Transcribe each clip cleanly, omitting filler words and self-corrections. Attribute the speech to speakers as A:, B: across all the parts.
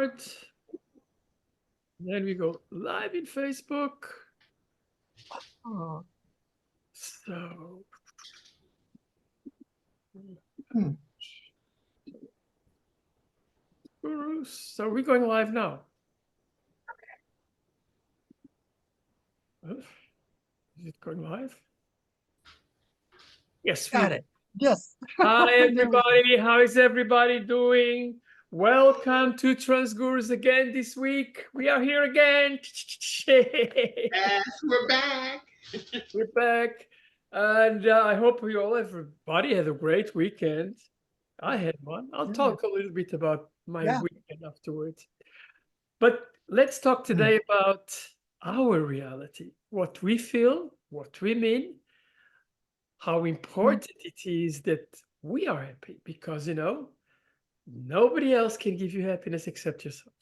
A: start. Then we go live in Facebook.
B: Oh.
A: So. So we're going live now. Okay. Is it going live? Yes.
B: Got it. Yes.
A: Hi, everybody. How is everybody doing? Welcome to Transgurus again this week. We are here again.
C: Yes, we're back.
A: We're back. And I hope everybody had a great weekend. I had one. I'll talk a little bit about my weekend afterwards. But let's talk today about our reality, what we feel, what we mean, how important it is that we are happy, because, nobody else can give you happiness except yourself.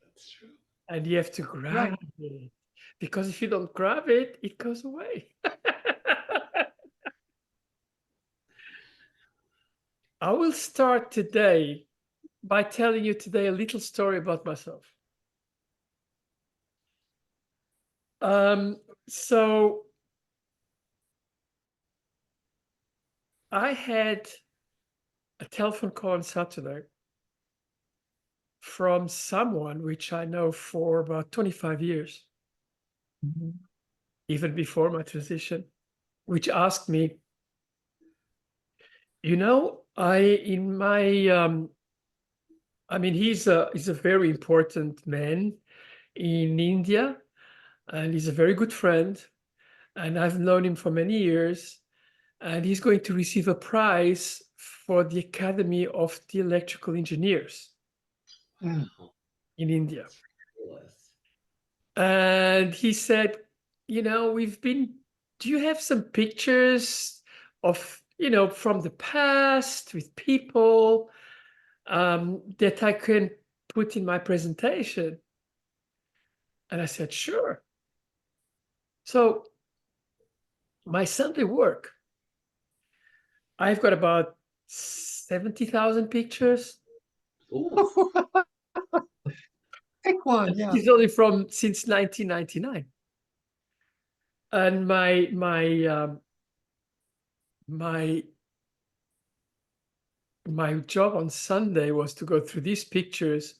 C: That's true.
A: And you have to grab it, because if you don't grab it, it goes away. I will start today by telling you today a little story about myself. So I had a telephone call on Saturday from someone which I know for about 25 years, even before my transition, which asked me, he's a very important man in India, and he's a very good friend, and I've known him for many years, and he's going to receive a prize for the Academy of the Electrical Engineers in India. And he said, do you have some pictures of, from the past with people that I can put in my presentation? And I said, sure. So my Sunday work, I've got about 70,000 pictures.
B: Pick one. Yeah.
A: It's only since 1999. And my job on Sunday was to go through these pictures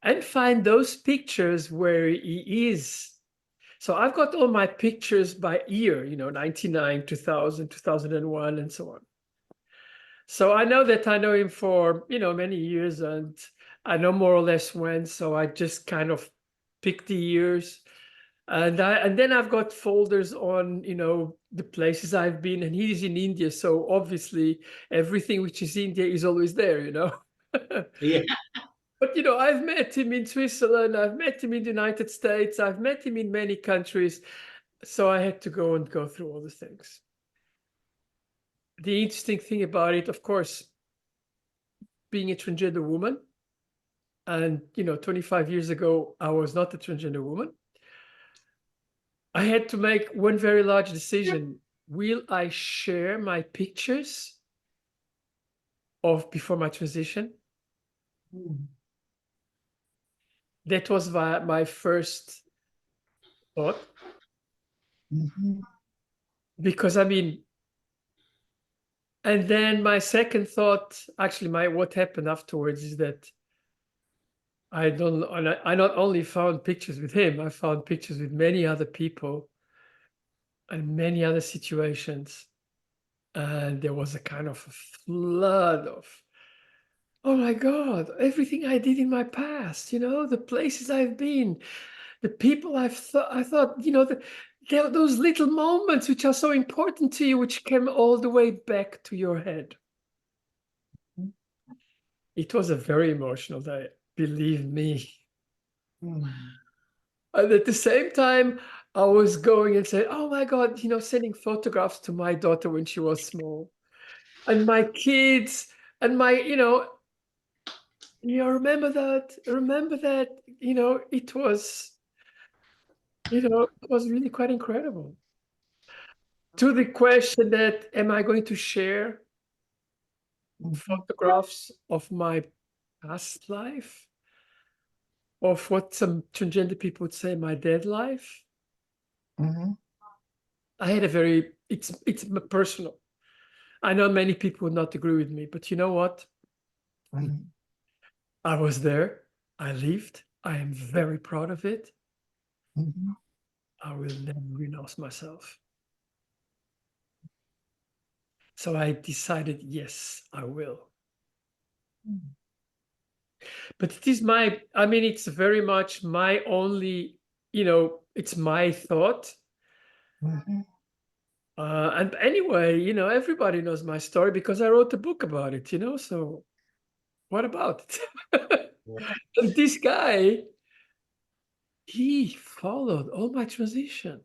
A: and find those pictures where he is. So I've got all my pictures by year, 99, 2000, 2001, and so on. So I know that I know him for, many years, and I know more or less when, so I just kind of pick the years. And then I've got folders on, the places I've been, and he's in India. So obviously everything which is India is always there,
C: Yeah.
A: But, I've met him in Switzerland. I've met him in the United States. I've met him in many countries. So I had to go through all the things. The interesting thing about it, of course, being a transgender woman, and, 25 years ago, I was not a transgender woman. I had to make one very large decision. Will I share my pictures of before my transition? That was my first thought. Because and then my second thought, actually what happened afterwards is that I not only found pictures with him, I found pictures with many other people and many other situations. And there was a kind of a flood of, oh my God, everything I did in my past, the places I've been, the people I thought, those little moments which are so important to you, which came all the way back to your head. It was a very emotional day, believe me. And at the same time, I was going and saying, oh my God, sending photographs to my daughter when she was small, and my kids, and my, remember that, it was really quite incredible. To the question that, am I going to share photographs of my past life, or what some transgender people would say, my dead life.
B: Mm-hmm.
A: I had a very, it's personal. I know many people would not agree with me, but you know what?
B: Mm-hmm.
A: I was there. I lived. I am very proud of it.
B: Mm-hmm.
A: I will never renounce myself. So I decided, yes, I will. But it is I mean, it's very much my only, it's my thought.
B: Mm-hmm.
A: And anyway, everybody knows my story because I wrote a book about it, so what about it?
B: Yeah.
A: And this guy, he followed all my transition.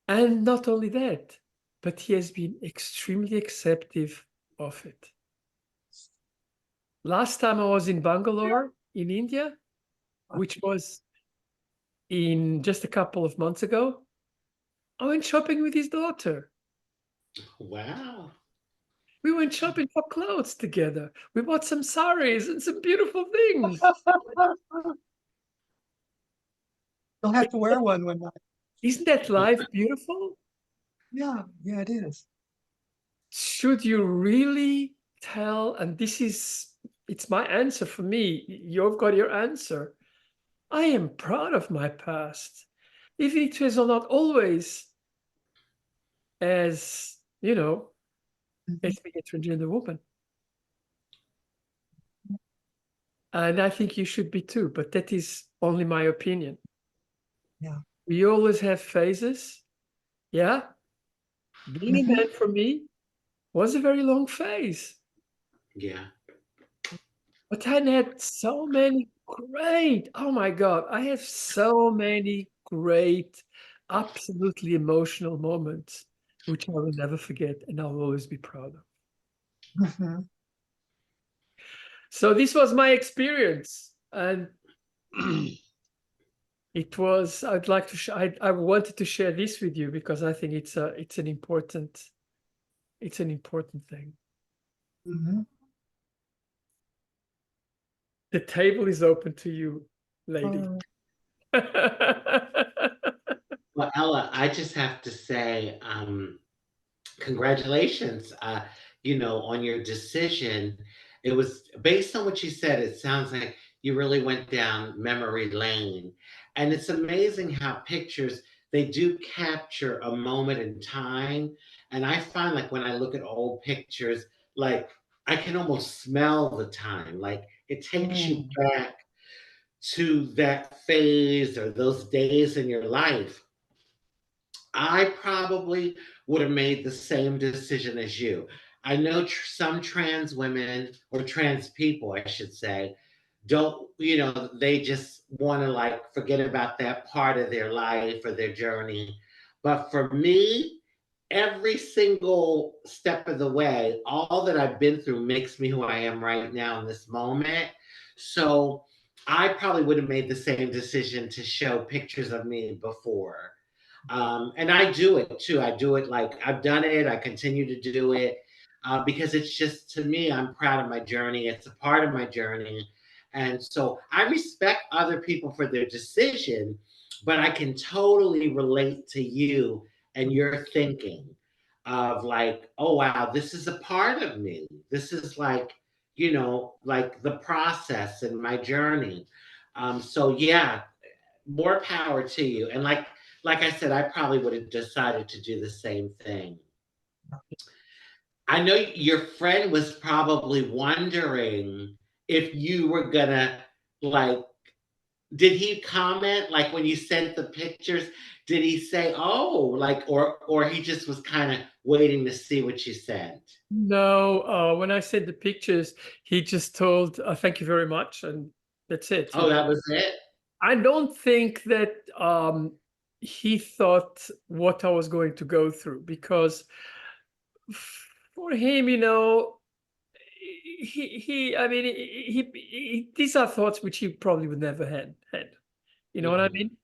A: And not only that, but he has been extremely accepting of it. Last time I was in Bangalore, in India, which was in just a couple of months ago, I went shopping with his daughter.
C: Wow.
A: We went shopping for clothes together. We bought some saris and some beautiful things.
B: You'll have to wear one night.
A: Isn't that life beautiful?
B: Yeah, yeah, it is.
A: Should you really tell, and it's my answer for me. You've got your answer. I am proud of my past, even if it was not always as, as being a transgender woman. And I think you should be too, but that is only my opinion.
B: Yeah.
A: We always have phases. Yeah. Being a man for me was a very long phase.
C: Yeah.
A: But I had so many oh my God, I have so many great, absolutely emotional moments, which I will never forget and I'll always be proud of.
B: Mm-hmm.
A: So this was my experience. And I'd like to, I wanted to share this with you because I think it's an important thing.
B: Mm-hmm.
A: The table is open to you, lady.
C: Well, Ella, I just have to say, congratulations, on your decision. It was based on what you said, it sounds like you really went down memory lane. And it's amazing how pictures, they do capture a moment in time. And I find like when I look at old pictures, like I can almost smell the time. Like it takes you
B: Mm.
C: back to that phase or those days in your life. I probably would have made the same decision as you. I know some trans women or trans people, I should say, don't, they just want to like forget about that part of their life or their journey. But for me, every single step of the way, all that I've been through makes me who I am right now in this moment. So I probably would have made the same decision to show pictures of me before. And I do it too. I do it like I've done it. I continue to do it because it's just to me, I'm proud of my journey. It's a part of my journey. And so I respect other people for their decision, but I can totally relate to you and your thinking of like, oh, wow, this is a part of me. This is like, like the process and my journey. So yeah, more power to you. And like I said, I probably would have decided to do the same thing. I know your friend was probably wondering if you were gonna like did he comment like when you sent the pictures did he say oh like or he just was kind of waiting to see what you sent?
A: No, when I sent the pictures, he just told, "Thank you very much," and that's it.
C: Oh, that was it?
A: I don't think that he thought what I was going to go through because for him, I mean, these are thoughts which he probably would never had. You know what I
C: Mhm.
A: mean?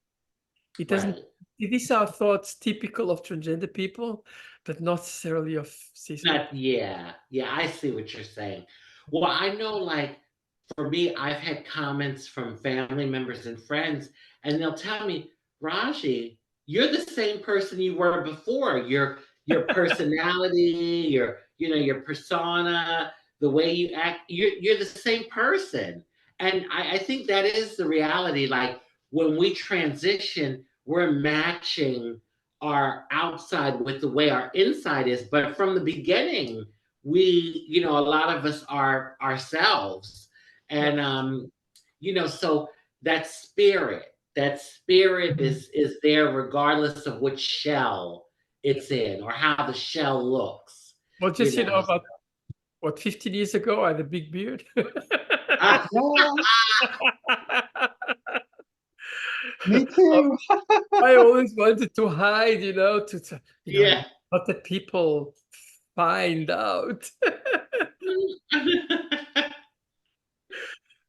A: It doesn't.
C: Right.
A: these are thoughts typical of transgender people, but not necessarily of cis people.
C: Yeah, yeah, I see what you're saying. Well, I know, like, for me, I've had comments from family members and friends, and they'll tell me, Raji, you're the same person you were before. Your personality, your persona, the way you act, you're the same person. And I think that is the reality. Like when we transition, we're matching our outside with the way our inside is. But from the beginning, a lot of us are ourselves. And so that spirit
B: Mhm.
C: is there regardless of which shell it's in or how the shell looks,
A: Well,
C: you
A: just,
C: know.
A: about what, 15 years ago, I had a big beard.
C: Ah,
B: Yeah, me too.
A: I always wanted to hide,
C: yeah.
A: not that people find out.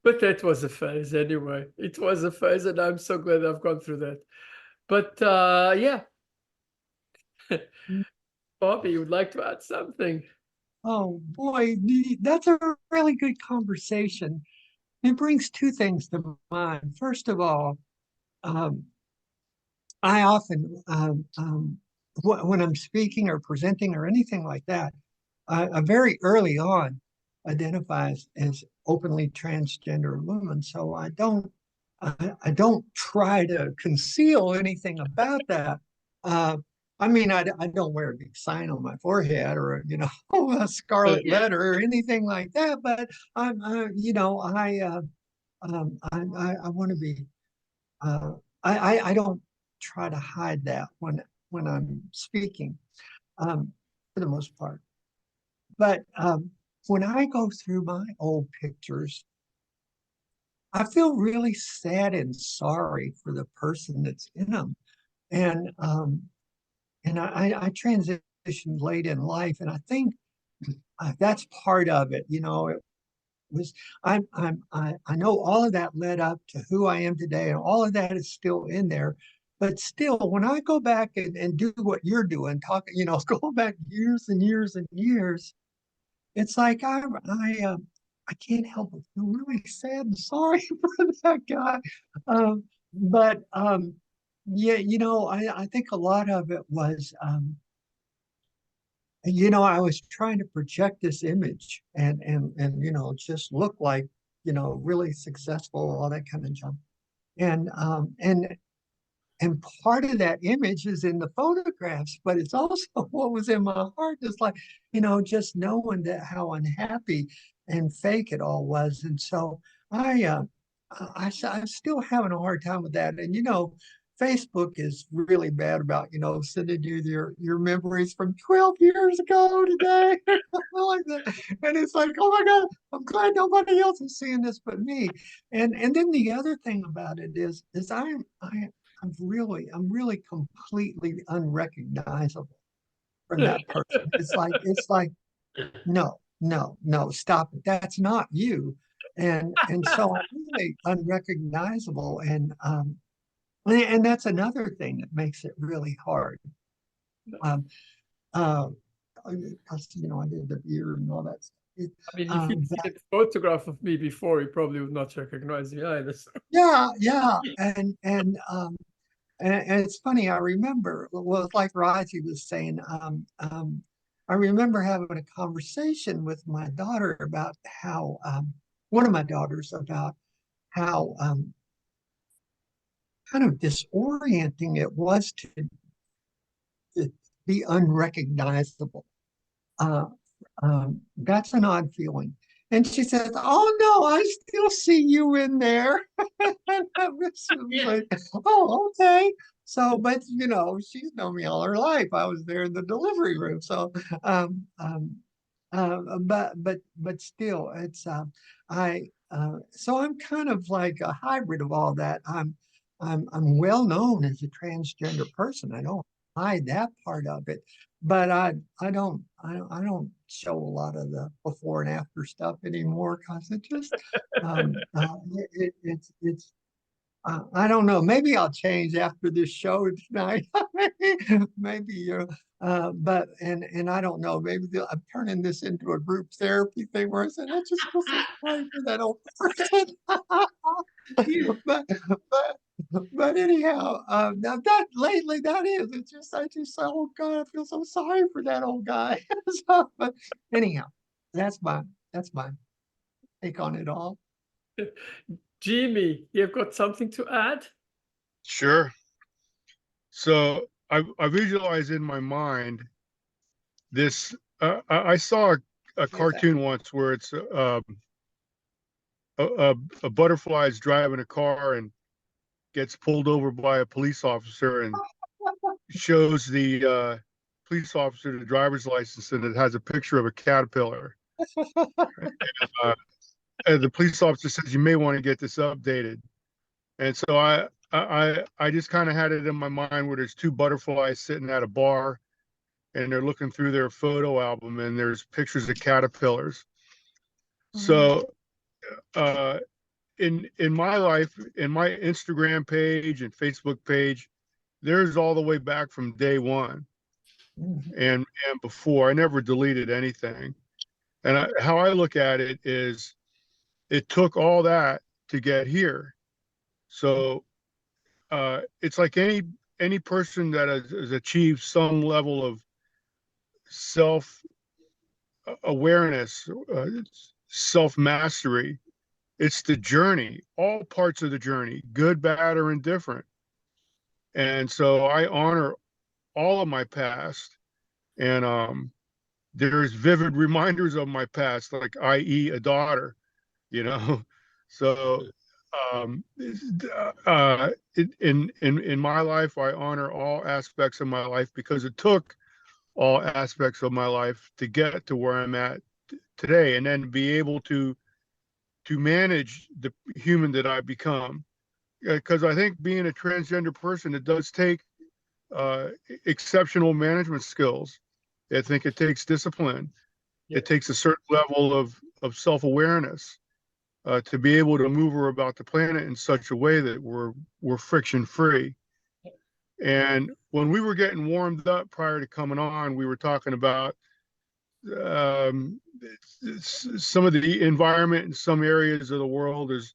A: But that was a phase anyway. It was a phase, and I'm so glad I've gone through that. But yeah, Bobby, you would like to add something?
B: Oh boy, that's a really good conversation. It brings two things to mind. First of all, um, I often, when I'm speaking or presenting or anything like that, I very early on identify as openly transgender woman. So I don't try to conceal anything about that. Uh, I mean, I don't wear a big sign on my forehead or, a scarlet
C: Yeah.
B: letter or anything like that. But I want to be, uh, I don't try to hide that when I'm speaking, for the most part. But when I go through my old pictures, I feel really sad and sorry for the person that's in them. And I transitioned late in life, and I think that's part of it. It was I know all of that led up to who I am today, and all of that is still in there. But still, when I go back and do what you're doing, going back years and years and years, it's like I can't help but feel really sad and sorry for that guy. But yeah, I think a lot of it was I was trying to project this image and just look like really successful, all that kind of junk. And part of that image is in the photographs, but it's also what was in my heart. Just like, just knowing that how unhappy and fake it all was. And so I, uh, I'm still having a hard time with that. And, Facebook is really bad about, sending you your memories from 12 years ago today, or something like that. And it's like, oh my God, I'm glad nobody else is seeing this but me. And then the other thing about it is I'm really completely unrecognizable from that person. It's like, no, no, no, stop it. That's not you. And so I'm really unrecognizable. And that's another thing that makes it really hard. Um, uh, because, I did the beard and all that stuff.
A: I mean, if you'd seen a photograph of me before, you probably would not recognize me either. So.
B: Yeah, yeah. And it's funny, I remember, well, it's like Raji was saying, I remember having a conversation with my daughter about how, one of my daughters, about how kind of disorienting it was to be unrecognizable. Uh, that's an odd feeling. And she says, "Oh no, I still see you in there." And I was
C: Yeah.
B: like, "Oh, okay." So, but she's known me all her life. I was there in the delivery room. So, but still, it's so I'm kind of like a hybrid of all that. I'm well known as a transgender person. I don't hide that part of it, but I don't show a lot of the before and after stuff anymore because it just it's I don't know. Maybe I'll change after this show tonight. Maybe you're, but and I don't know. Maybe I'm turning this into a group therapy thing where I said I just feel so sorry for that old person.
A: Yeah.
B: But anyhow, now that lately that is it's just I just say, oh God, I feel so sorry for that old guy. So, but anyhow, that's my take on it all.
A: Jimmy, you've got something to add?
D: Sure. So I visualize in my mind this. I saw a cartoon once where it's a butterfly is driving a car and gets pulled over by a police officer and shows the police officer the driver's license, and it has a picture of a caterpillar. Uh, and the police officer says you may want to get this updated. And so I just kind of had it in my mind where there's two butterflies sitting at a bar and they're looking through their photo album and there's pictures of caterpillars. So in my life, in my Instagram page and Facebook page, there's all the way back from day one and before. I never deleted anything. And how I look at it is it took all that to get here. So it's like any person that has achieved some level of self awareness, self mastery. It's the journey, all parts of the journey, good, bad, or indifferent. And so I honor all of my past, and there's vivid reminders of my past, like i.e. a daughter, you know. So um, in my life, I honor all aspects of my life because it took all aspects of my life to get to where I'm at today, and then be able to manage the human that I become. Because I think being a transgender person, it does take uh, exceptional management skills. I think it takes discipline.
A: Yeah.
D: It takes a certain level of self-awareness to be able to maneuver about the planet in such a way that we're friction free. And when we were getting warmed up prior to coming on, we were talking about um, some of the environment in some areas of the world is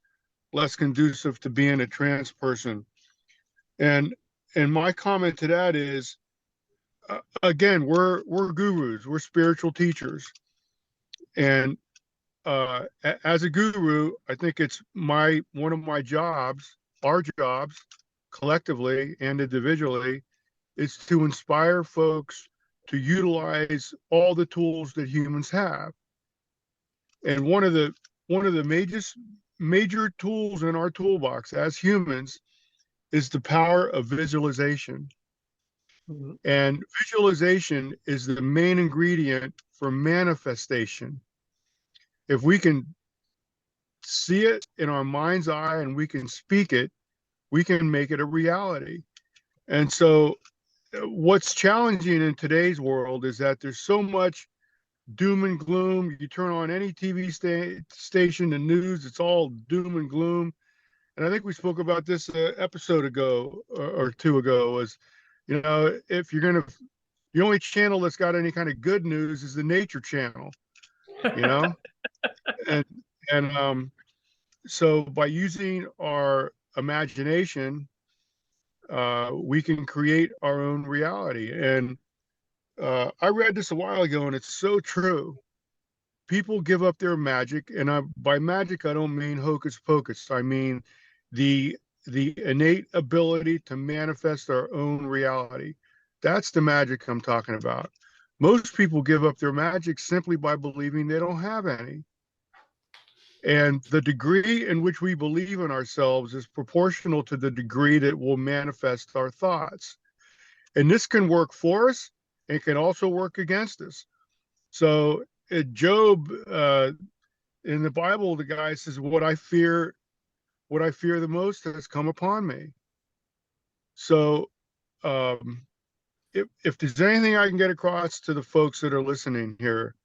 D: less conducive to being a trans person. And my comment to that is, again, we're gurus, we're spiritual teachers, and as a guru, I think it's one of my jobs, our jobs, collectively and individually, is to inspire folks to utilize all the tools that humans have. And one of the major tools in our toolbox as humans is the power of visualization.
A: Mhm.
D: And visualization is the main ingredient for manifestation. If we can see it in our mind's eye and we can speak it, we can make it a reality. And so, what's challenging in today's world is that there's so much doom and gloom. You turn on any TV station, the news, it's all doom and gloom. And I think we spoke about this episode ago or two ago. Was, if you're gonna, the only channel that's got any kind of good news is the Nature Channel, you know, and so by using our imagination, we can create our own reality. And I read this a while ago, and it's so true. People give up their magic, and by magic I don't mean hocus pocus. I mean the innate ability to manifest our own reality. That's the magic I'm talking about. Most people give up their magic simply by believing they don't have any. And the degree in which we believe in ourselves is proportional to the degree that we'll manifest our thoughts. And this can work for us. It can also work against us. So Job, in the Bible, the guy says, what I fear the most has come upon me. So if there's anything I can get across to the folks that are listening here,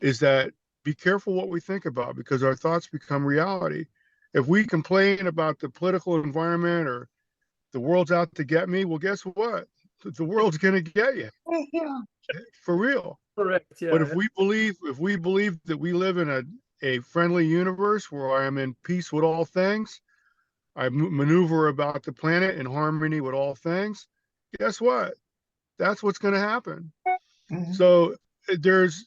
D: is that be careful what we think about, because our thoughts become reality. if we complain about the political environment or the world's out to get me, well, guess what? The world's going to get you
B: Yeah.
D: for real.
A: Correct.
D: But
A: Yeah.
D: if we believe that we live in a friendly universe where I am in peace with all things, I maneuver about the planet in harmony with all things, guess what? That's what's going to happen.
B: Mhm.
D: So there's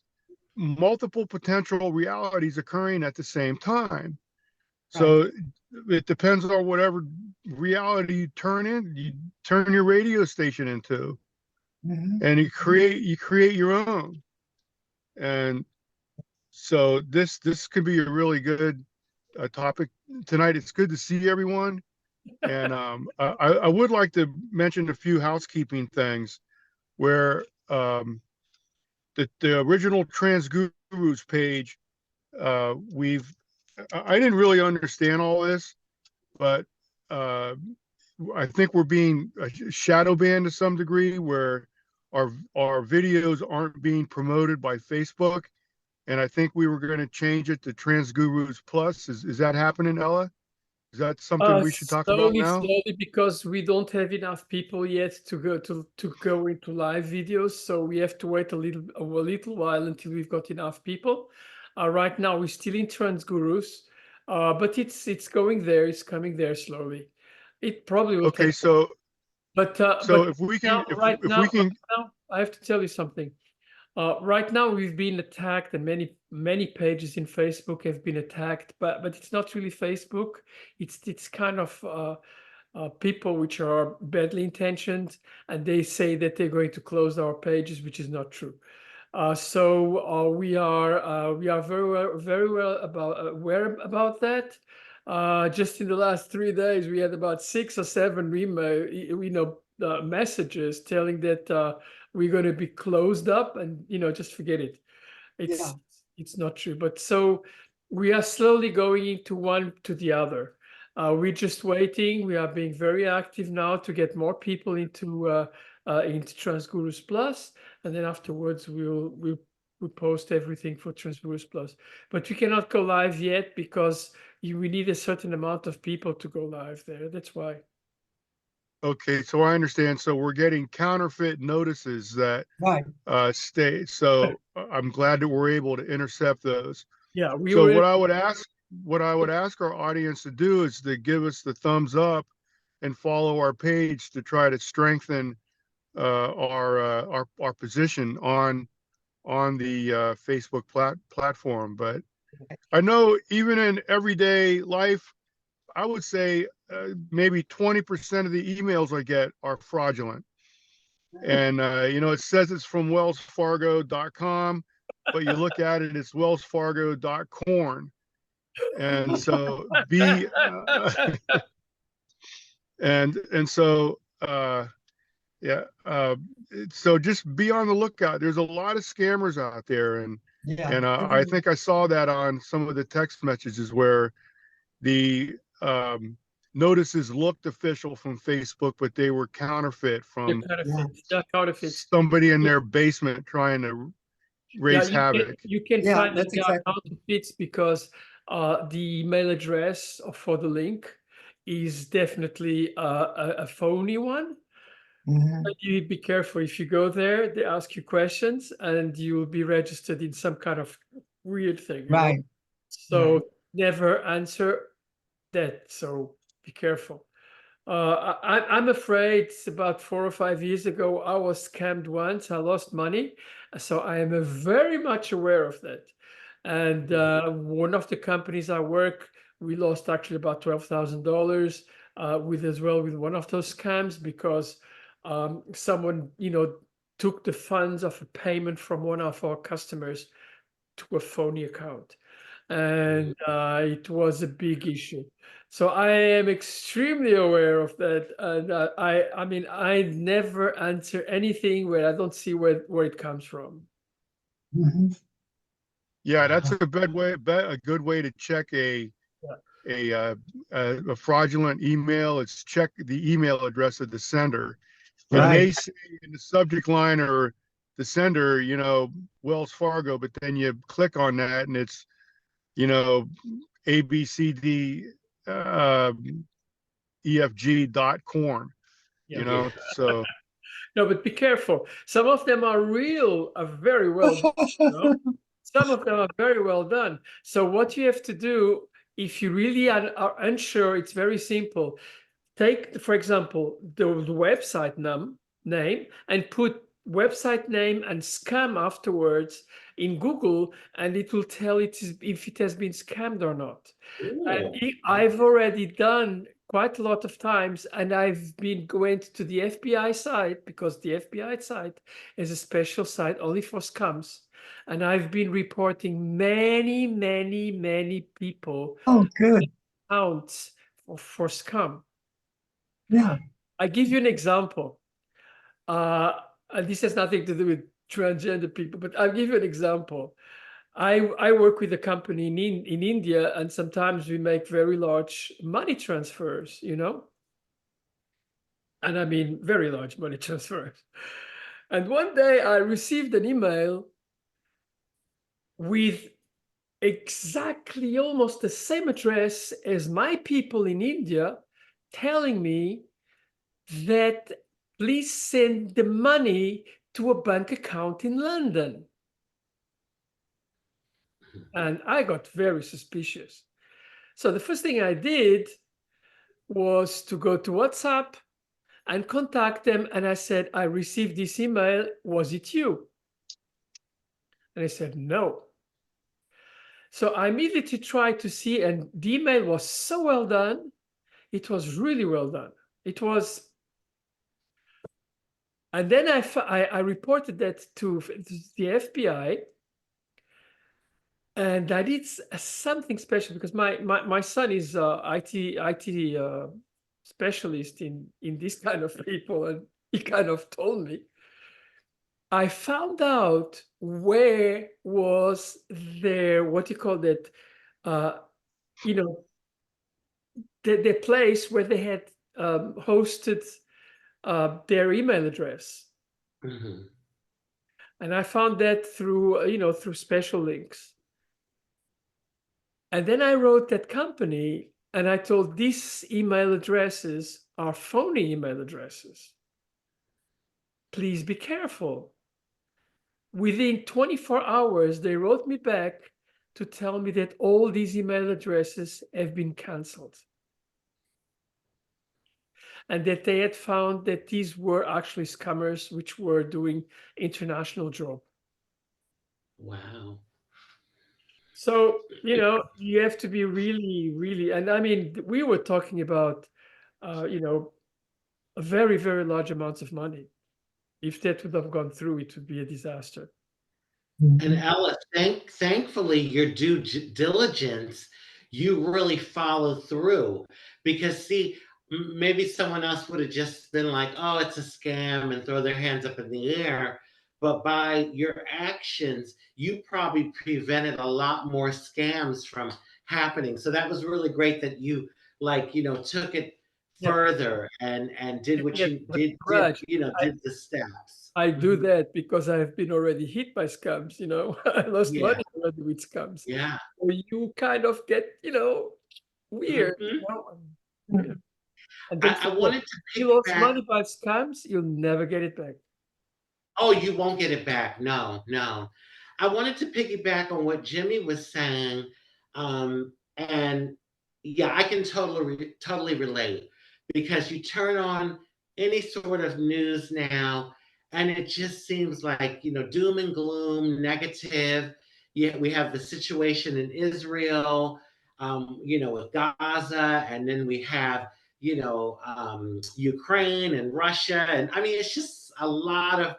D: multiple potential realities occurring at the same time.
B: Right.
D: So it depends on whatever reality you turn your radio station into,
B: Mhm.
D: and you create your own. And so this could be a really good topic tonight. It's good to see everyone. And I would like to mention a few housekeeping things where the original Trans Gurus page, I didn't really understand all this, but uh, I think we're being shadow banned to some degree where our videos aren't being promoted by Facebook. And I think we were going to change it to Trans Gurus Plus. Is that happening, Ella? Is that something we should talk about now?
A: Slowly, because we don't have enough people yet to go into live videos, so we have to wait a little while until we've got enough people. Right now, we're still in Transgurus, but it's going there. It's coming there slowly. It probably will
D: Okay,
A: take,
D: so
A: but
D: if we
A: now,
D: can
A: right now, I have to tell you something. Right now, we've been attacked, and many pages in Facebook have been attacked. But it's not really Facebook. It's kind of people which are badly intentioned, and they say that they're going to close our pages, which is not true. So we are very well aware about that. Just in the last 3 days, we had about 6 or 7 messages telling that we're going to be closed up, and just forget it.
B: Yeah.
A: It's not true. But so we are slowly going into one to the other. We're just waiting. We are being very active now to get more people into Transgurus Plus, and then afterwards we'll post everything for Transgurus Plus. But we cannot go live yet because we need a certain amount of people to go live there. That's why.
D: Okay, so I understand. So we're getting counterfeit notices that
B: Right.
D: stay. So I'm glad that we're able to intercept those.
A: Yeah, we
D: So
A: were.
D: what I would ask our audience to do is to give us the thumbs up and follow our page to try to strengthen our position on the Facebook platform. But I know even in everyday life, I would say maybe 20% of the emails I get are fraudulent. And it says it's from wellsfargo.com, but you look at it, it's wellsfargo.corn. And so and so yeah, so just be on the lookout. There's a lot of scammers out there,
B: Yeah.
D: and I think I saw that on some of the text messages where the notices looked official from Facebook, but they were counterfeit
A: They're
D: from
A: counterfeits. They're counterfeits.
D: somebody in their basement trying to
A: Yeah,
D: raise havoc.
A: you can
B: Yeah,
A: find that
B: that's
A: they are
B: exactly.
A: counterfeits because the email address for the link is definitely a phony one.
B: Mhm.
A: But you be careful if you go there, they ask you questions and you will be registered in some kind of weird thing.
B: Right.
A: So
B: Right.
A: never answer that. So be careful. I'm afraid about 4 or 5 years ago, I was scammed once. I lost money. So I am very much aware of that. And one of the companies I work, we lost actually about $12,000 with one of those scams because someone, took the funds of a payment from one of our customers to a phony account. And it was a big issue. So I am extremely aware of that. And I mean, I never answer anything where I don't see where it comes from.
B: Mhm.
D: Yeah, that's a a good way to check
A: Yeah.
D: a fraudulent email. It's check the email address of the sender. It
B: Right.
D: may say in the subject line or the sender, Wells Fargo, but then you click on that and it's, you know, ABCD EFG.corn,
A: Yeah.
D: so.
A: No, but be careful. Some of them are very well done, you know? Some of them are very well done. So what you have to do, if you really are unsure, it's very simple. Take, for example, the website name and put website name and scam afterwards in Google, and it will tell it if it has been scammed or not. And I've already done quite a lot of times, and I've been going to the FBI site, because the FBI site is a special site only for scams. And I've been reporting many, many, many people
B: Oh, good.
A: accounts for scam.
B: Yeah.
A: I give you an example. And this has nothing to do with transgender people, but I'll give you an example. I work with a company in India, and sometimes we make very large money transfers, you know? And I mean very large money transfers. And one day I received an email with exactly almost the same address as my people in India, telling me that please send the money to a bank account in London. And I got very suspicious. So the first thing I did was to go to WhatsApp and contact them. And I said, I received this email. Was it you? And they said, no. So I immediately tried to see, and the email was so well done. It was really well done. It was. And then I reported that to the FBI. And I did something special because my son is IT specialist in this kind of people, and he kind of told me. I found out where was their, what you call that, you know, the place where they had hosted their email address.
C: Mhm.
A: And I found that through, through special links. And then I wrote that company and I told these email addresses are phony email addresses. Please be careful. Within 24 hours, they wrote me back to tell me that all these email addresses have been canceled. And that they had found that these were actually scammers which were doing international job.
C: Wow.
A: So, you have to be really, really, and I mean, we were talking about, a very, very large amounts of money. If that would have gone through, it would be a disaster.
C: And Ella, thankfully, your diligence, you really followed through because, see, maybe someone else would have just been like, "Oh, it's a scam," and throw their hands up in the air. But by your actions, you probably prevented a lot more scams from happening. So that was really great that you, took it
A: Yeah,
C: further and did what
A: yeah,
C: you
A: but
C: did,
A: Raj,
C: did the steps.
A: I do
C: Mhm.
A: that because I've been already hit by scams, I lost
C: Yeah,
A: money already with scams.
C: yeah.
A: Or you kind of get, weird,
C: Mhm.
A: Yeah. And don't
C: I
A: forget,
C: wanted to
A: you lost
C: piggyback.
A: money by scams, you'll never get it back.
C: Oh, you won't get it back. No, no. I wanted to piggyback on what Jimmy was saying. And yeah, I can totally relate because you turn on any sort of news now and it just seems like, doom and gloom, negative. Yeah, we have the situation in Israel, with Gaza, and then we have, Ukraine and Russia. And I mean, it's just a lot of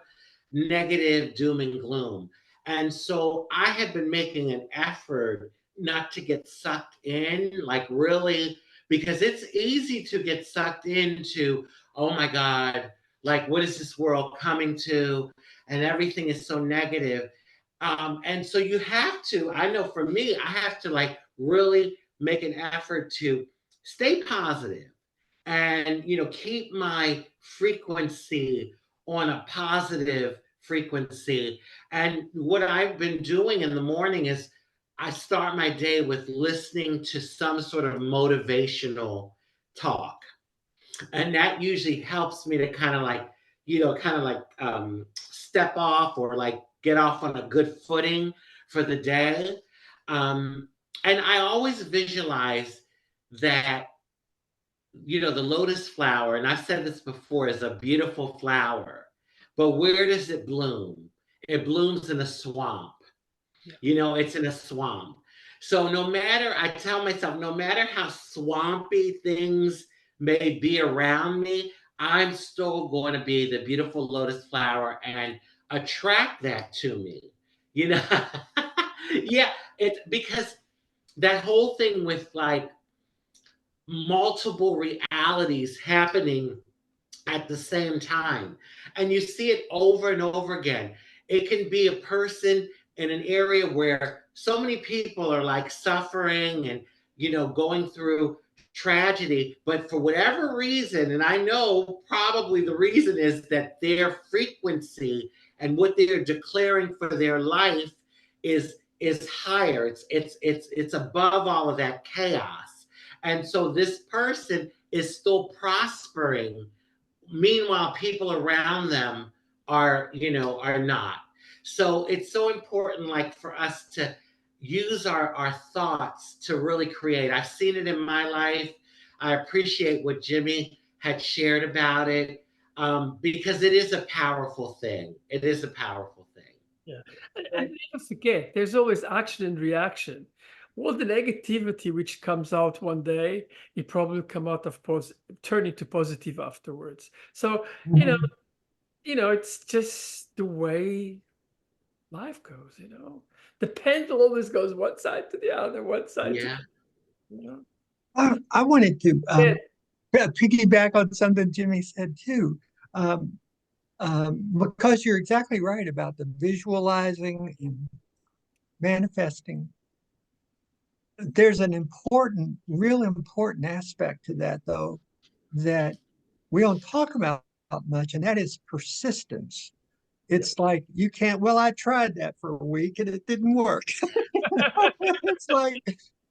C: negative doom and gloom. And so I had been making an effort not to get sucked in, like really, because it's easy to get sucked into, oh my God, like what is this world coming to? And everything is so negative. And so you have to, I know for me, I have to like really make an effort to stay positive and keep my frequency on a positive frequency. And what I've been doing in the morning is I start my day with listening to some sort of motivational talk. And that usually helps me to kind of like, step off or like get off on a good footing for the day. Um, and I always visualize that, the lotus flower, and I've said this before, is a beautiful flower. But where does it bloom? It blooms in a swamp. It's in a swamp. So no matter, I tell myself, no matter how swampy things may be around me, I'm still going to be the beautiful lotus flower and attract that to me. You know, yeah, it's because that whole thing with like multiple realities happening at the same time. And you see it over and over again. It can be a person in an area where so many people are like suffering and, going through tragedy, but for whatever reason, and I know probably the reason is that their frequency and what they're declaring for their life is higher. It's above all of that chaos. And so this person is still prospering. Meanwhile, people around them are not. So it's so important, like, for us to use our thoughts to really create. I've seen it in my life. I appreciate what Jimmy had shared about it, because it is a powerful thing. It is a powerful thing.
A: Yeah. And never forget, there's always action and reaction. All the negativity which comes out one day, it probably come out of turn into positive afterwards. So, it's just the way life goes, The pendulum always goes one side to the other, one side to
C: Yeah.
A: the other,
B: I wanted to
A: Yeah.
B: piggyback on something Jimmy said too. Because you're exactly right about the visualizing and manifesting. There's an real important aspect to that, though, that we don't talk about much, and that is persistence. It's like you can't, well, I tried that for a week and it didn't work. It's like,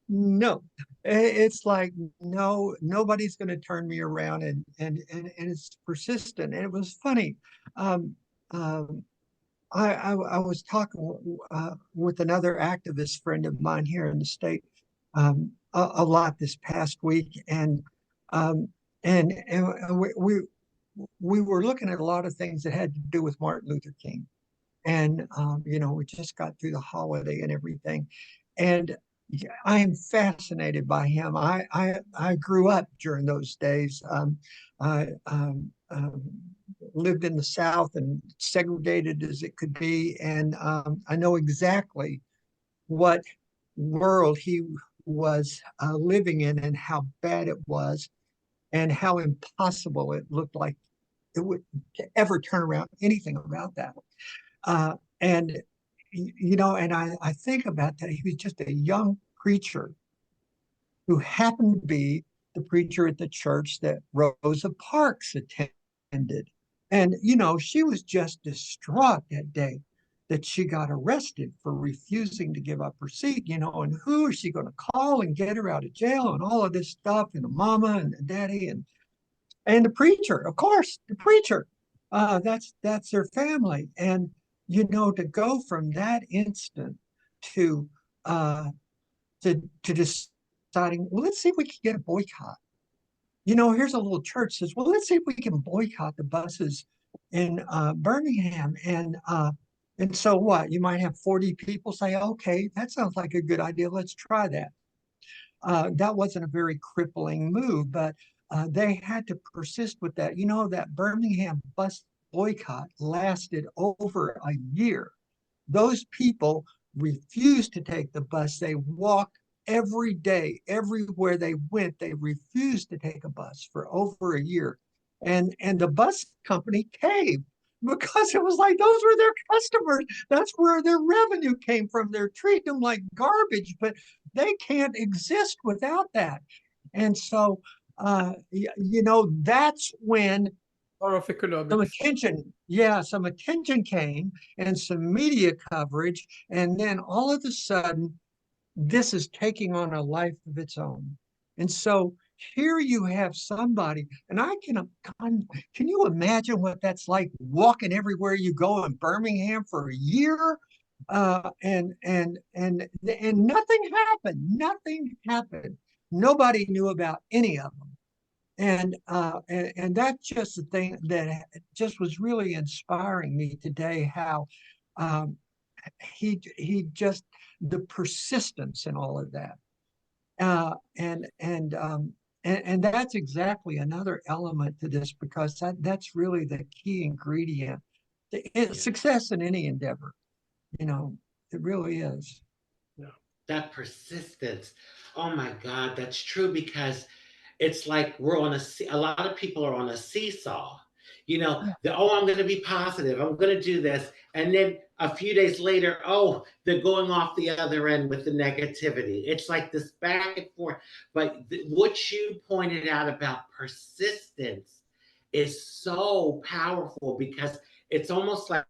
B: no. It's like, no, nobody's going to turn me around, and it's persistent. And it was funny. Um, um, I was talking with another activist friend of mine here in the state a lot this past week, um, and we were looking at a lot of things that had to do with Martin Luther King, and we just got through the holiday and everything, and I am fascinated by him. I grew up during those days. I lived in the South and segregated as it could be, and I know exactly what world he was living in and how bad it was, and how impossible it looked like it would ever turn around anything about that. And and I think about that. He was just a young preacher who happened to be the preacher at the church that Rosa Parks attended. And, she was just distraught that day that she got arrested for refusing to give up her seat, and who is she going to call and get her out of jail and all of this stuff, and the mama and the daddy and the preacher, of course, the preacher. That's their family. And, to go from that instant to deciding, well, let's see if we can get a boycott. Here's a little church says, well, let's see if we can boycott the buses in Birmingham. And so what? You might have 40 people say, okay, that sounds like a good idea. Let's try that. That wasn't a very crippling move, but they had to persist with that. That Birmingham bus boycott lasted over a year. Those people refused to take the bus. They walked every day, everywhere they went. They refused to take a bus for over a year. And the bus company caved because it was like those were their customers. That's where their revenue came from. They're treating them like garbage, but they can't exist without that. And so, that's when
A: Power of
B: some
A: economics.
B: some attention came and some media coverage. And then all of a sudden, this is taking on a life of its own. And so here you have somebody, and can you imagine what that's like walking everywhere you go in Birmingham for a year? And nothing happened. Nothing happened. Nobody knew about any of them. And that's just the thing that just was really inspiring me today, how um, he just the persistence in all of that. Uh, and and um, and that's exactly another element to this, because that's really the key ingredient.
C: Yeah.
B: Success in any endeavor, you know, it really is.
A: Yeah.
C: That persistence. Oh my God, that's true, because it's like we're on a lot of people are on a seesaw. You know,
B: Yeah.
C: oh, I'm going to be positive. I'm going to do this. And then a few days later, oh, they're going off the other end with the negativity. It's like this back and forth. But what you pointed out about persistence is so powerful, because it's almost like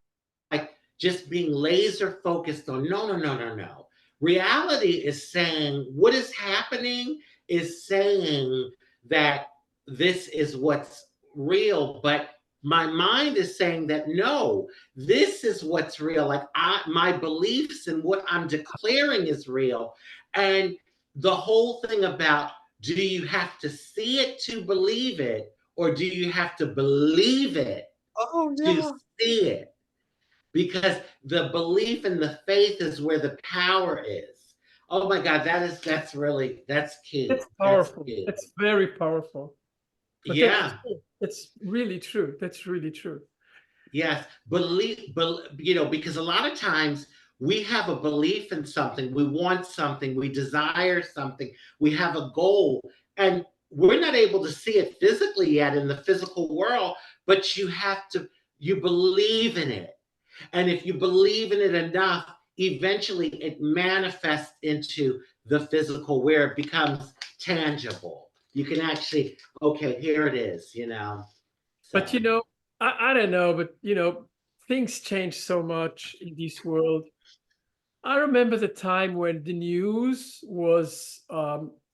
C: just being laser focused on no, no, no, no, no. Reality is saying what is happening is saying that this is what's real, but my mind is saying that no, this is what's real. Like my beliefs and what I'm declaring is real. And the whole thing about, do you have to see it to believe it, or do you have to believe it
B: Oh
C: to
B: yeah.
C: see it? Because the belief and the faith is where the power is. Oh my God, that's
A: It's
C: key. That's
A: powerful.
C: key.
A: It's very powerful. But that's
C: Yeah.
A: true. It's really true. That's really true.
C: Yes. Because a lot of times we have a belief in something, we want something, we desire something, we have a goal, and we're not able to see it physically yet in the physical world, but you believe in it. And if you believe in it enough, eventually it manifests into the physical, where it becomes tangible. You can actually, okay, here it is.
A: But
C: So,
A: I don't know, but things change so much in this world. I remember the time when the news was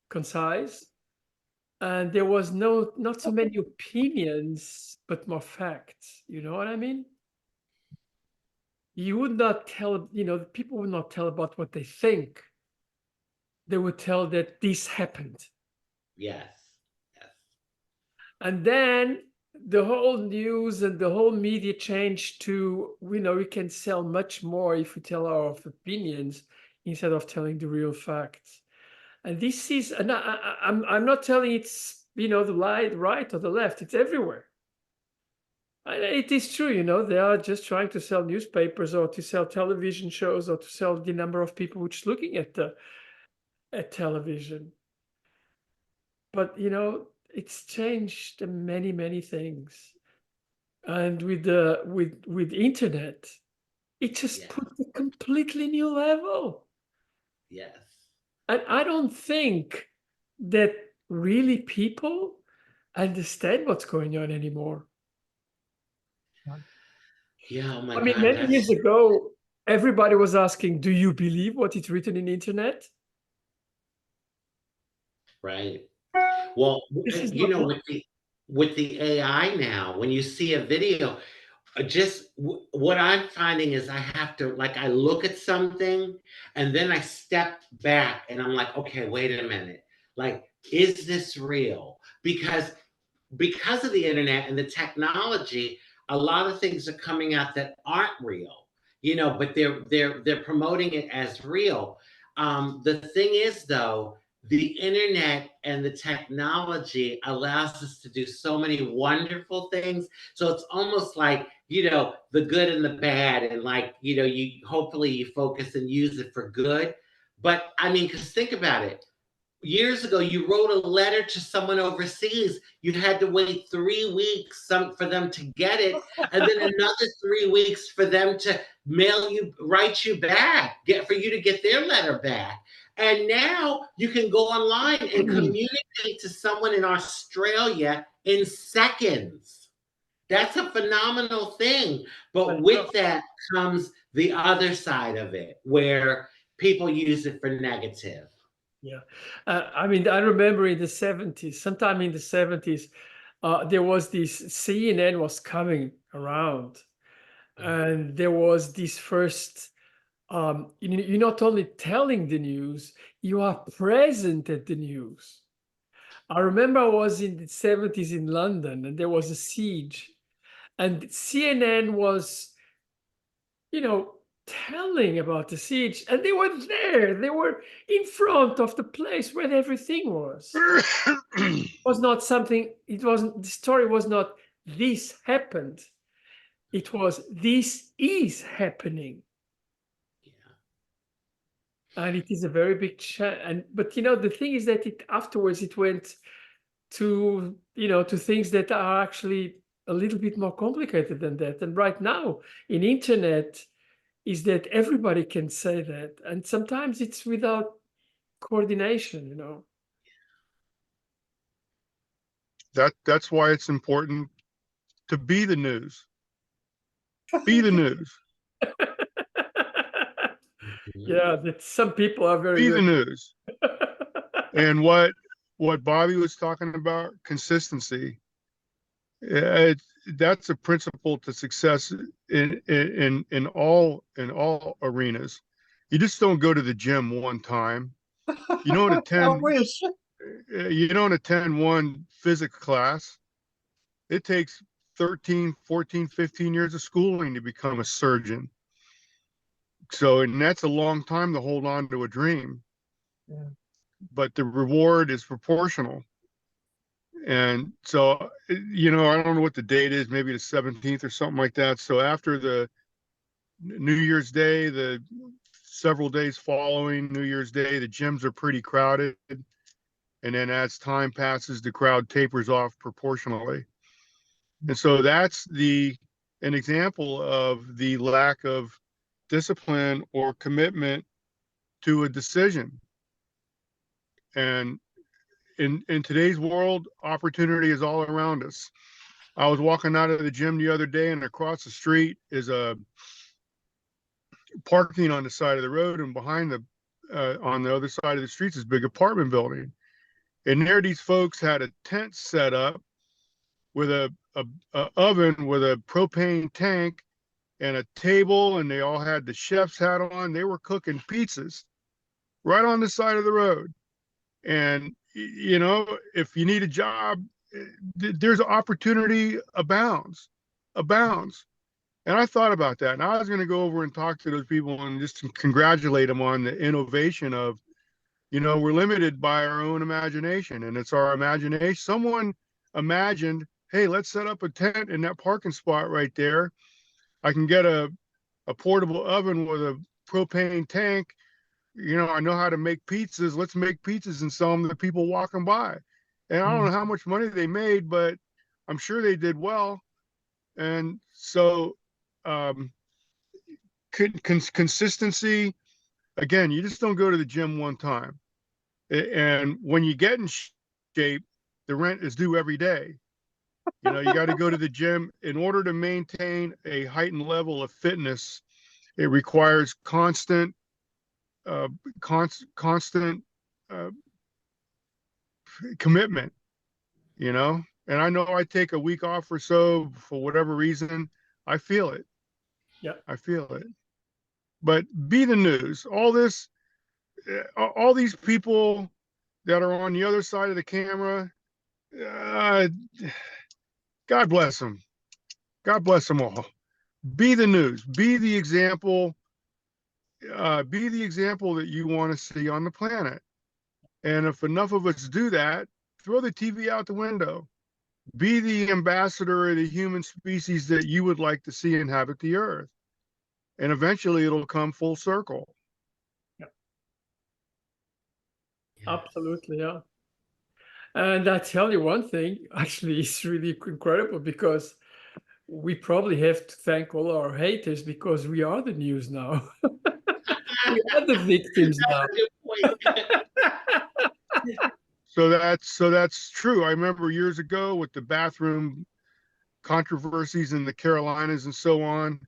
A: concise, and there was not so many opinions, but more facts. You know what I mean? You would not tell, people would not tell about what they think. They would tell that this happened.
C: yes. Yes.
A: And then the whole news and the whole media changed to, we can sell much more if we tell our opinions instead of telling the real facts. And this is, and I'm not telling it's, the right or the left, it's everywhere. It is true, they are just trying to sell newspapers or to sell television shows or to sell the number of people which looking at television. But it's changed many, many things. And with internet, it just
C: Yes.
A: put a completely new level.
C: Yes.
A: And I don't think that really people understand what's going on anymore.
C: Yeah. Oh my
A: I mean,
C: God.
A: many years
C: That's
A: ago, everybody was asking, do you believe what is written in the internet?
C: right. Well,
A: This is not
C: with the AI now, when you see a video, what I'm finding is I have to, like, I look at something and then I step back and I'm like, okay, wait a minute. Like, is this real? Because of the internet and the technology, a lot of things are coming out that aren't real, but they're promoting it as real. The thing is, though, the internet and the technology allows us to do so many wonderful things. So it's almost like, the good and the bad, and like, you hopefully you focus and use it for good. But I mean, because think about it, years ago, you wrote a letter to someone overseas. You had to wait 3 weeks for them to get it, and then another 3 weeks for them to write you back, for you to get their letter back. And now you can go online and communicate to someone in Australia in seconds. That's a phenomenal thing. But with that comes the other side of it, where people use it for negative.
A: Yeah. I mean, I remember in the 70s, sometime in the 70s, there was this CNN was coming around, and there was this first, you're not only telling the news, you are present at the news. I remember I was in the 70s in London, and there was a siege, and CNN was, telling about the siege, and they were there. They were in front of the place where everything was. It was not something, it wasn't, the story was not this happened. It was this is happening.
C: Yeah.
A: And it is a very big change. But the thing is that afterwards it went to, to things that are actually a little bit more complicated than that. And right now in internet, is that everybody can say that, and sometimes it's without coordination.
D: That's why it's important to be the news. Be the news.
A: Yeah, that some people are very
D: Be the
A: good.
D: news. And what Bobby was talking about, consistency. That's a principle to success in all arenas. You just don't go to the gym one time. You don't
B: I
D: attend
B: wish.
D: you don't attend one physics class. It takes 13, 14, 15 years of schooling to become a surgeon. So, and that's a long time to hold on to a dream.
B: Yeah.
D: But the reward is proportional. And so, I don't know what the date is, maybe the 17th or something like that. So after the New Year's Day, the several days following New Year's Day, the gyms are pretty crowded. And then as time passes, the crowd tapers off proportionally. And so that's an example of the lack of discipline or commitment to a decision. And in today's world, opportunity is all around us. I was walking out of the gym the other day, and across the street is a parking on the side of the road, and behind on the other side of the street is this big apartment building. And there, these folks had a tent set up with a oven with a propane tank and a table, and they all had the chef's hat on. They were cooking pizzas right on the side of the road. And if you need a job, there's opportunity abounds. And I thought about that, and I was going to go over and talk to those people and just congratulate them on the innovation of, we're limited by our own imagination, and it's our imagination. Someone imagined, hey, let's set up a tent in that parking spot right there. I can get a portable oven with a propane tank. I know how to make pizzas. Let's make pizzas and sell them to people walking by. And I don't know how much money they made, but I'm sure they did well. And so, consistency, again, you just don't go to the gym one time. And when you get in shape, the rent is due every day. You got to go to the gym in order to maintain a heightened level of fitness. It requires constant uh, constant uh, commitment, And I know I take a week off or so for whatever reason. I feel it.
A: Yeah.
D: I feel it. But be the news. All these people that are on the other side of the camera, uh, God bless them. God bless them all. Be the news. Be the example. Be the example that you want to see on the planet. And if enough of us do that, throw the TV out the window. Be the ambassador of the human species that you would like to see inhabit the earth. And eventually it'll come full circle.
A: Yeah.
C: Yes.
A: Absolutely, yeah. And I tell you one thing, actually, it's really incredible because we probably have to thank all our haters because we are the news now. We are the victims now.
C: Good point.
D: So that's true. I remember years ago with the bathroom controversies in the Carolinas and so on.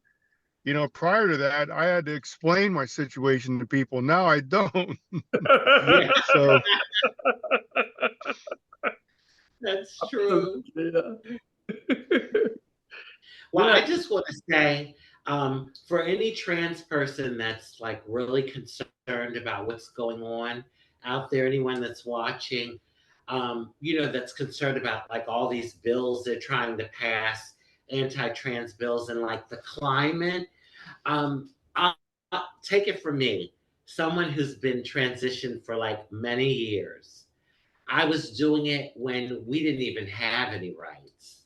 D: You know, prior to that, I had to explain my situation to people. Now I don't.
C: Yeah,
D: So
C: that's true.
A: Absolutely, yeah.
C: Well,
A: Yeah.
C: I just want to say, for any trans person that's like really concerned about what's going on out there, anyone that's watching, that's concerned about like all these bills they're trying to pass, anti-trans bills, and like the climate. I'll take it from me, someone who's been transitioned for like many years. I was doing it when we didn't even have any rights.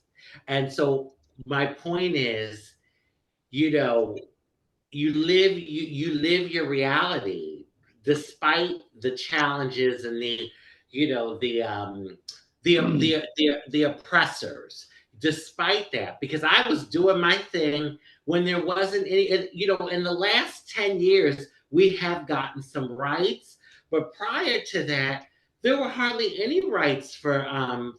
C: And so my point is, you know, you live your reality despite the challenges and the you know the oppressors. Despite that, because I was doing my thing when there wasn't any, in the last 10 years we have gotten some rights, but prior to that there were hardly any rights for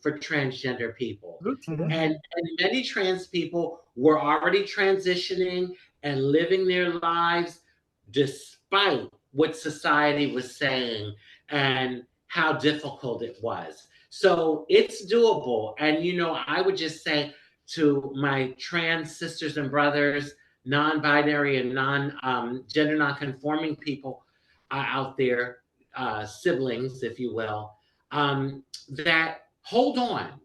C: transgender people.
A: Absolutely, yeah.
B: Mhm.
C: And many trans people were already transitioning and living their lives despite what society was saying and how difficult it was. So it's doable. And, I would just say to my trans sisters and brothers, non binary and gender non conforming people out there, siblings, if you will, that hold on,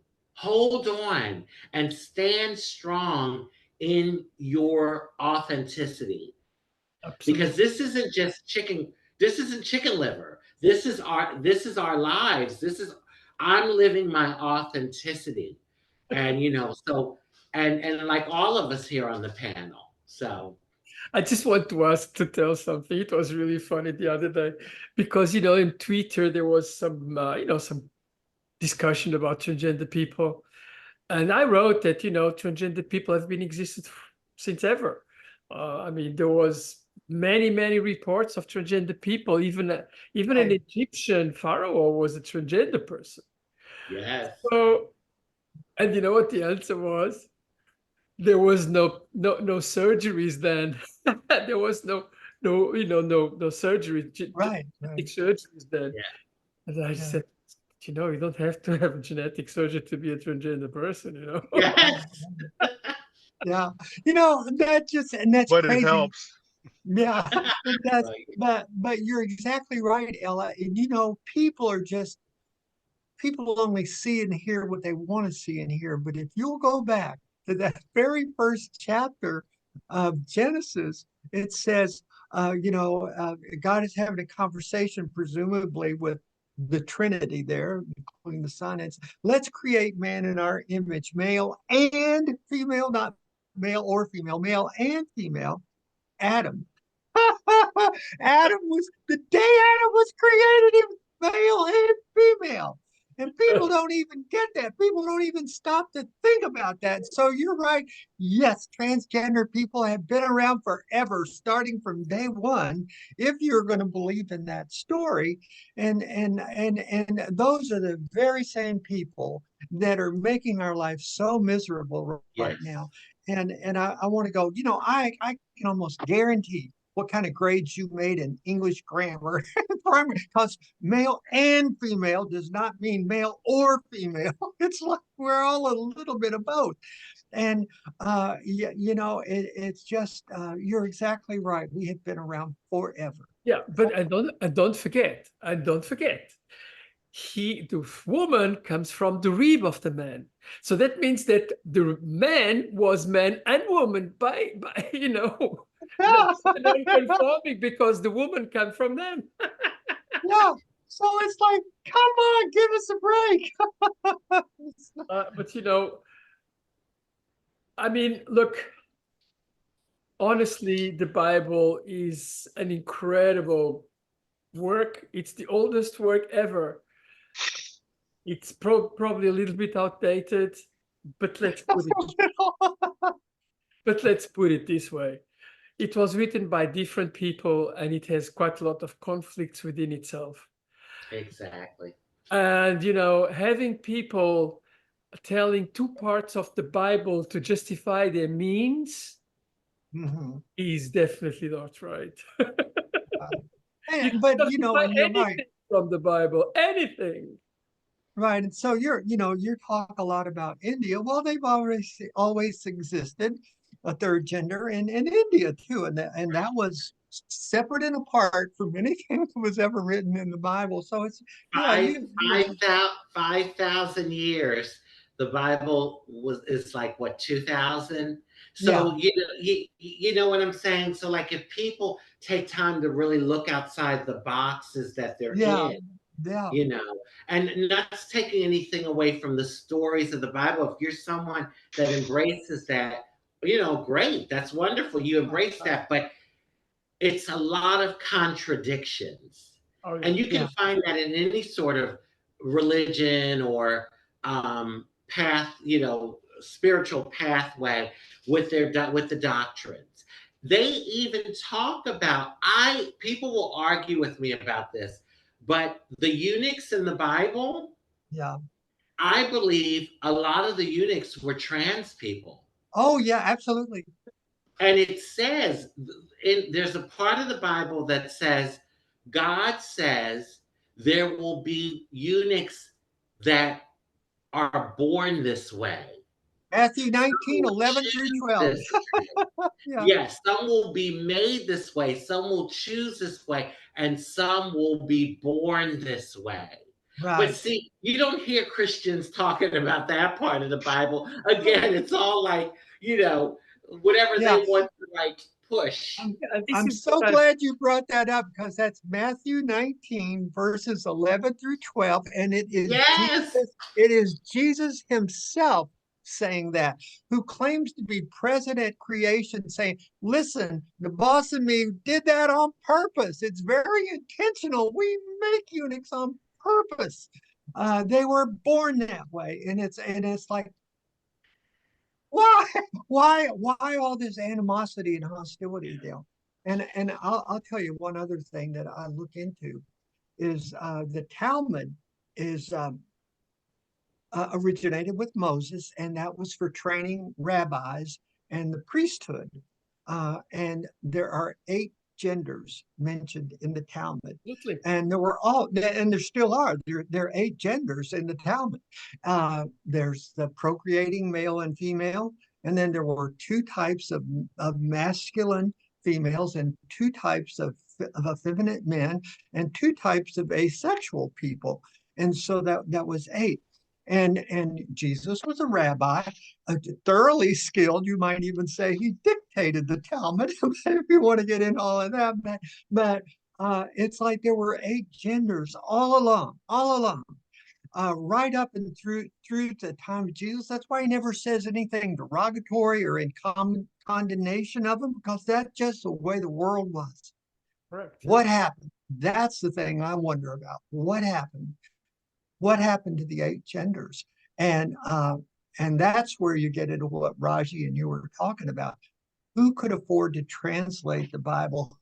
C: and stand strong in your authenticity, because
A: Absolutely.
C: this isn't chicken liver. This is our lives. I'm living my authenticity. And so, and like all of us here on the panel. So
A: I just want to ask to tell something. It was really funny the other day because, in Twitter, there was some discussion about transgender people. And I wrote that, transgender people have been existed since ever. I mean, there was many, many reports of transgender people. Even an
B: Right.
A: Egyptian pharaoh was a transgender person.
C: yes.
A: So, and you know what the answer was? There was no surgeries then. There was no surgery,
B: Right.
A: genetic
B: Right.
A: surgeries then.
C: Yeah.
A: And I
B: Yeah.
A: said, you don't have to have a genetic surgery to be a transgender person.
C: Yes.
B: Yeah. And that's
D: but it
B: crazy.
D: helps.
B: Yeah, it does.
C: Right.
B: But you're exactly right, Ella. And people only see and hear what they want to see and hear. But if you'll go back to that very first chapter of Genesis, it says, God is having a conversation, presumably with the Trinity there, including the Son. It's let's create man in our image, male and female, not male or female, male and female. Adam. Adam was the day Adam was created, him male and female. And people don't even get that. People don't even stop to think about that. So you're right. Yes, transgender people have been around forever, starting from day one, if you're going to believe in that story. And those are the very same people that are making our lives so miserable right
C: Yes.
B: now. And I want to go, I can almost guarantee what kind of grades you made in English grammar because male and female does not mean male or female. It's like we're all a little bit of both. And it's just you're exactly right. We have been around forever.
A: Yeah, but I don't forget. The woman comes from the rib of the man. So that means that the man was man and woman by not non-conforming because the woman came from them.
B: Yeah. So it's like, come on, give us a break.
A: But I mean, look, honestly, the Bible is an incredible work. It's the oldest work ever. It's probably a little bit outdated, but let's put it this way. It was written by different people and it has quite a lot of conflicts within itself.
C: Exactly.
A: And having people telling two parts of the Bible to justify their means, He's definitely not right. You
B: But
A: can
B: you know,
A: justify
B: and you're right.
A: anything from the Bible, anything.
B: Right. And so you talk a lot about India. Well, they've always existed a third gender in India too. And that was separate and apart from anything that was ever written in the Bible. So it's, yeah,
C: Five,
B: you
C: 5,000 years. The Bible is like what, 2,000?
B: yeah,
C: So you know what I'm saying? So like if people take time to really look outside the boxes that they're
B: yeah,
C: in,
B: yeah,
C: you know, and not taking anything away from the stories of the Bible. If you're someone that embraces that, you know, great, that's wonderful. You embrace that, but it's a lot of contradictions.
A: Oh, yeah.
C: And you can
B: yeah.
C: find that in any sort of religion or path, you know, spiritual pathway with the doctrines. They even talk about, people will argue with me about this, but the eunuchs in the Bible,
B: Yeah.
C: I believe a lot of the eunuchs were trans people.
B: Oh, yeah, absolutely.
C: And it says, there's a part of the Bible that says, God says there will be eunuchs that are born this way.
B: Matthew
C: Some
B: 19,
C: will
B: 11 through
C: choose
B: 12.
C: this way.
B: Yeah,
C: Yes, some will be made this way, some will choose this way, and some will be born this way. But
B: right.
C: see, you don't hear Christians talking about that part of the Bible. Again, it's all like, you know, whatever
B: Yeah.
C: they want to like push.
A: Yeah, this
B: I'm
A: is
B: so
A: what
B: glad you brought that up because that's Matthew 19, verses 11 through 12. And
C: Yes.
B: it is Jesus himself saying that, who claims to be present at creation, saying, listen, the boss and me did that on purpose. It's very intentional. We make eunuchs on purpose. They were born that way. And it's like, why why all this animosity and hostility, Dale? And I'll tell you one other thing that I look into is the Talmud is originated with Moses, and that was for training rabbis and the priesthood. And there are 8 genders mentioned in the Talmud.
A: absolutely.
B: And there still are. There are 8 genders in the Talmud. There's the procreating male and female, and then there were 2 types of masculine females and 2 types of effeminate men and 2 types of asexual people. And so that was 8. And Jesus was a rabbi, thoroughly skilled. You might even say he dictated the Talmud, if you want to get into all of that. But it's like there were 8 genders all along, right up and through the time of Jesus. That's why he never says anything derogatory or in condemnation of them, because that's just the way the world was.
A: Correct.
B: What happened? That's the thing I wonder about. What happened? What happened to the 8 genders? And that's where you get into what Raji and you were talking about. Who could afford to translate the Bible?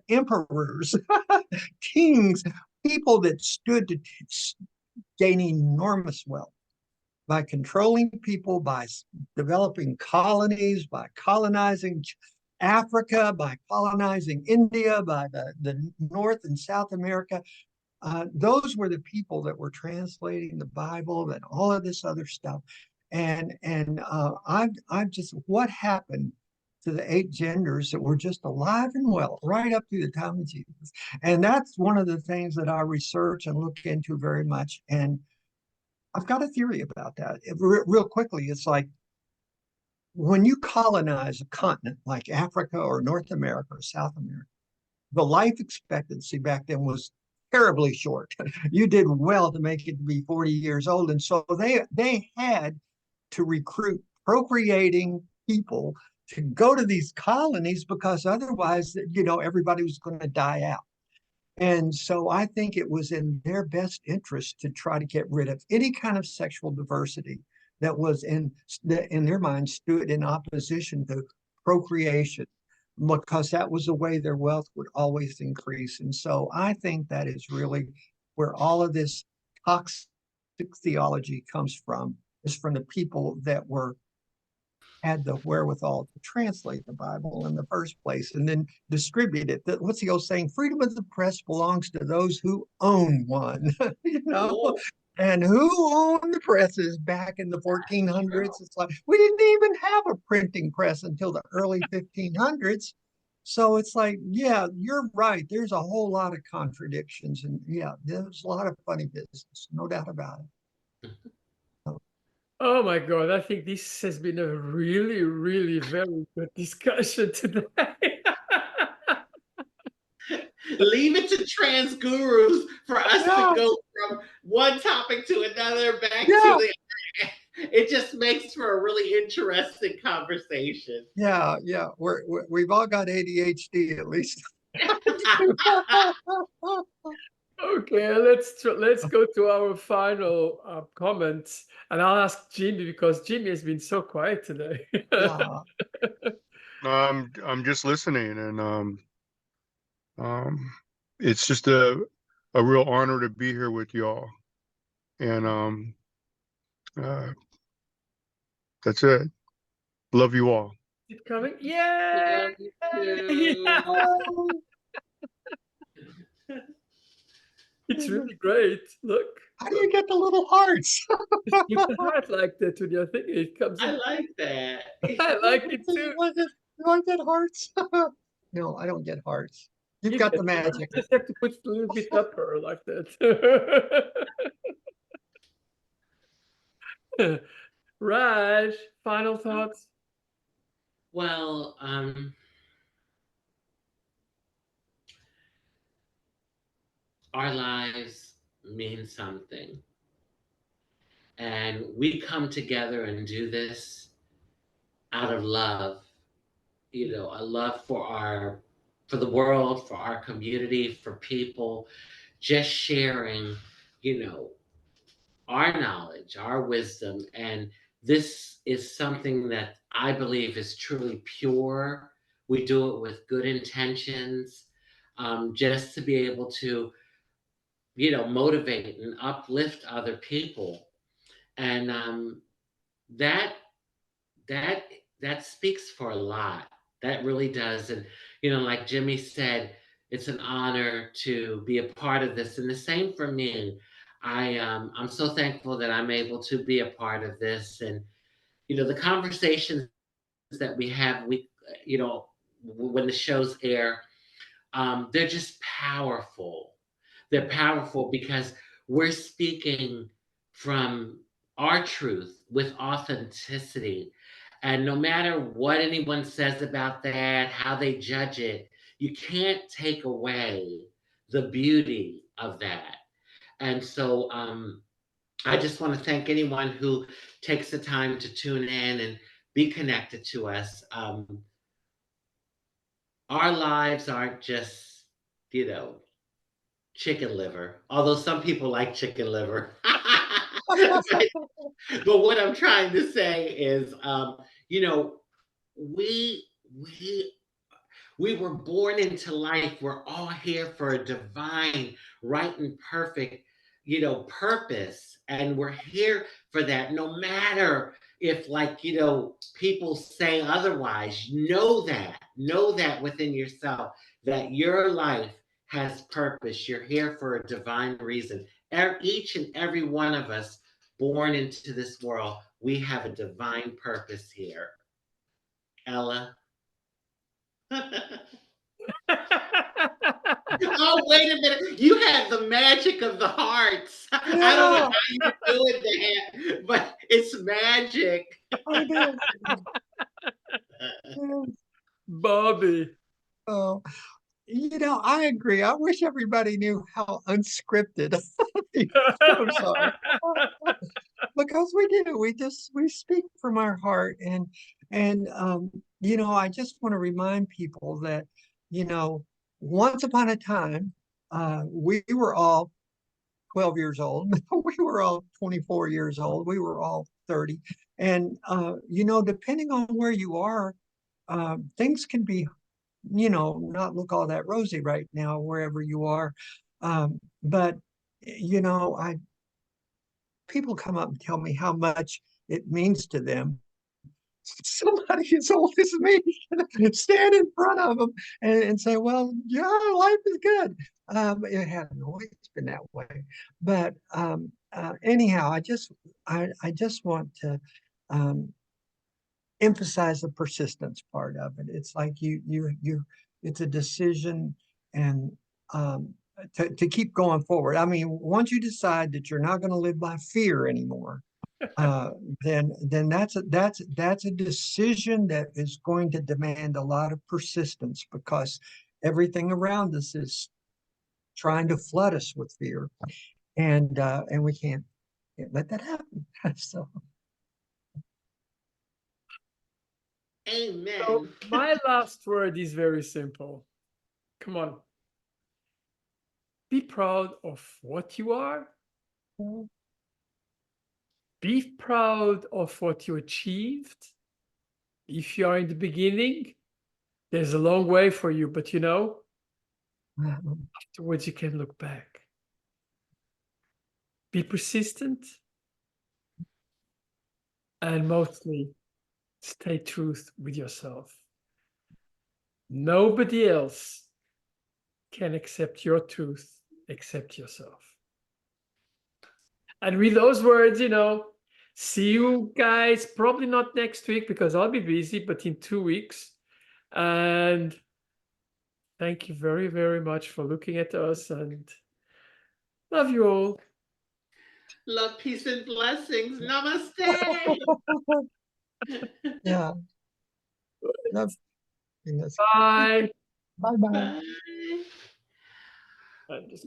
B: Emperors, kings, people that stood to gain enormous wealth by controlling people, by developing colonies, by colonizing Africa, by colonizing India, by the North and South America. Those were the people that were translating the Bible and all of this other stuff. And I'm just, what happened to the 8 genders that were just alive and well right up to the time of Jesus? And that's one of the things that I research and look into very much. And I've got a theory about that. Real quickly, it's like when you colonize a continent like Africa or North America or South America, the life expectancy back then was terribly short. You did well to make it to be 40 years old. And so they had to recruit procreating people to go to these colonies, because otherwise, everybody was going to die out. And so I think it was in their best interest to try to get rid of any kind of sexual diversity that was in their minds stood in opposition to procreation, because that was the way their wealth would always increase. And so I think that is really where all of this toxic theology comes from, is from the people that were had the wherewithal to translate the Bible in the first place and then distribute it. What's the old saying? Freedom of the press belongs to those who own one, you know?
C: Oh,
B: And who owned the presses back in the 1400s? It's like we didn't even have a printing press until the early 1500s. So it's like, yeah, you're right. There's a whole lot of contradictions. And yeah, there's a lot of funny business, no doubt about it.
A: Oh my God, I think this has been a really, really very good discussion today.
C: leave it to trans gurus for us to
B: Yeah,
C: go from one topic to another, back to
B: yeah,
C: the. It just makes for a really interesting conversation.
B: yeah. We've all got ADHD at least.
A: Okay, let's go to our final comments, and I'll ask Jimmy because Jimmy has been so quiet today.
B: Yeah.
D: I'm just listening, and um, it's just a real honor to be here with y'all. And uh, that's it. Love you all.
A: Keep coming. Yeah.
C: Love you
A: Yeah.
C: too.
A: It's really great. Look.
B: How do you get the little hearts?
A: Just give the heart like that to your thing. It comes
C: I
A: in.
C: like that.
A: I like it too.
B: Do I get hearts? No, I don't get hearts. You've
A: You
B: got
A: get
B: the
A: it.
B: magic.
A: You just have to put a little bit upper like that. Raj, final thoughts?
C: Well, our lives mean something. And we come together and do this out of love, a love for the world, for our community, for people, just sharing, you know, our knowledge, our wisdom. And this is something that I believe is truly pure. We do it with good intentions, just to be able to, motivate and uplift other people. And that that that speaks for a lot. That really does. And like Jimmy said, it's an honor to be a part of this. And the same for me. I'm so thankful that I'm able to be a part of this. And the conversations that we have, you know when the shows air, they're just powerful. They're powerful because we're speaking from our truth with authenticity. And no matter what anyone says about that, how they judge it, you can't take away the beauty of that. And so I just want to thank anyone who takes the time to tune in and be connected to us. Our lives aren't just, you know, chicken liver, although some people like chicken liver. But what I'm trying to say is, you know, we we we were born into life. We're all here for a divine, right and perfect, purpose, and we're here for that. No matter if, like, people say otherwise, know that within yourself that your life has purpose. You're here for a divine reason. Each and every one of us born into this world, we have a divine purpose here. Ella. Oh, wait a minute. You had the magic of the hearts. I don't know
B: Yeah,
C: how you were doing that, but it's magic.
B: I did.
A: Bobby.
B: Oh, I agree. I wish everybody knew how unscripted. I'm sorry. Because we do. We speak from our heart, and I just want to remind people that, you know, once upon a time, we were all 12 years old. We were all 24 years old. We were all 30. And depending on where you are, things can be, not look all that rosy right now, wherever you are. But I people come up and tell me how much it means to them somebody as old as me stand in front of them and say, well, yeah, life is good. It hasn't always been that way. But anyhow, I just want to emphasize the persistence part of it. It's like it's a decision and to keep going forward. I mean, once you decide that you're not going to live by fear anymore, then that's a decision that is going to demand a lot of persistence because everything around us is trying to flood us with fear, and we can't let that happen. So
C: Amen.
A: So my last word is very simple. Come on. Be proud of what you are. Be proud of what you achieved. If you are in the beginning, there's a long way for you, but you know, afterwards you can look back. Be persistent and mostly stay truth with yourself. Nobody else can accept your truth except yourself. And with those words, you know, see you guys probably not next week because I'll be busy, but in 2 weeks. And thank you very, very much for looking at us and love you all.
C: Love, peace, and blessings. Namaste.
B: yeah, that's
A: Bye.
B: bye bye.
C: Bye.
A: I'm just